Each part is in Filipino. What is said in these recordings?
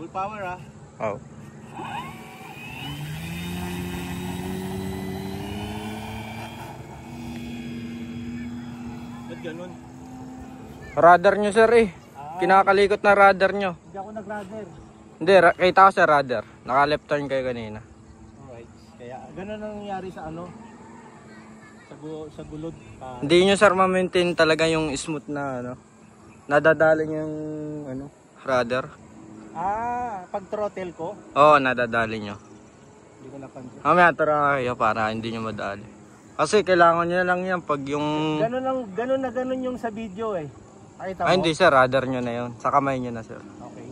Full power ah. Oh. Ba't ganun? Radar nyo sir eh. Kinakalikot na radar nyo. Hindi ako nag-radar. Hindi, kita ko sa radar. Naka left turn kayo kanina. Alright. Kaya ganun ang nangyari sa ano? Sa gulod. Hindi nyo sir ma-maintain talaga yung smooth na ano. Nadadali yung ano, radar. Pag throttle ko? Oo, nadadali nyo. Hindi ko napansin. Mamaya tara kayo para hindi nyo madali. Kasi kailangan nyo lang yan pag yung... Ganun yung sa video eh. Pakita mo? Ay hindi sir, radar nyo na yun. Sa kamay nyo na sir. Okay.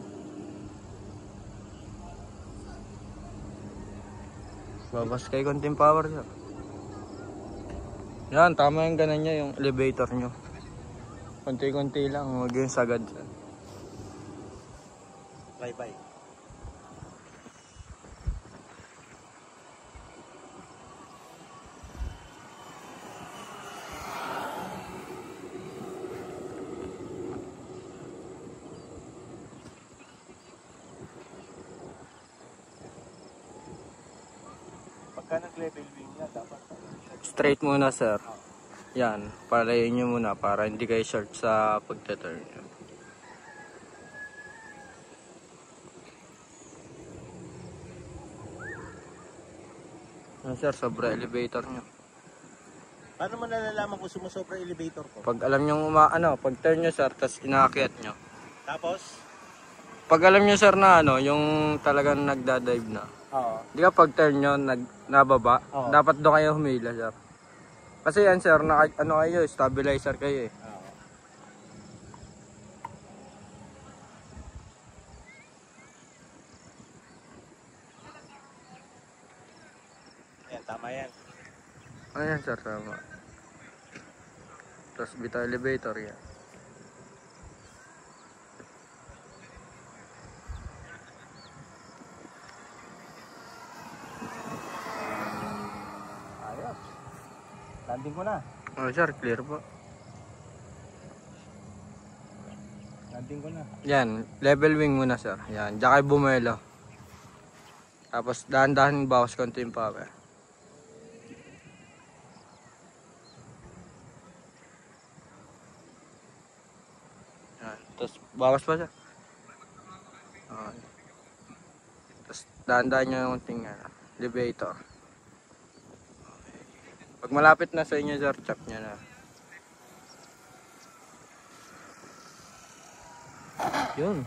Babas kayo konting power sir. Yan, tama yung ganun nyo, yung elevator nyo. Konti-konti lang, huwag yung sagad sir. Bye-bye. Pagka nag-level wing na, dapat Straight muna sir. Yan, palayin nyo muna para hindi kayo short sa pagte-turn nyo. Yan sir, sobra elevator nyo. Paano mo nalalaman kung sumusobra elevator ko? Pag alam nyo pag turn nyo sir, tas inaakyat nyo. Tapos? Pag alam nyo sir na ano, yung talagang nagdadive na. Oo. Di ka pag turn nyo, nababa, Oo. dapat doon kayo humila sir. Kasi yan sir, ano kayo, stabilizer kayo eh. Oo. Ayan, tama yan. Ayan sir, tama. Tapos bitaw elevator yan. Ayos. Landing ko na. Oh sir, clear po. Landing ko na. Yan, level wing muna sir. Yan, diyan kayo bumelo. Tapos dahan-dahan bawas konti yung power. Yan, tapos bawas pa siya. Okay. Tapos dahan-dahan nyo yung konting elevator. Okay. Pag malapit na sa inyo sir, chop nyo na. Yun.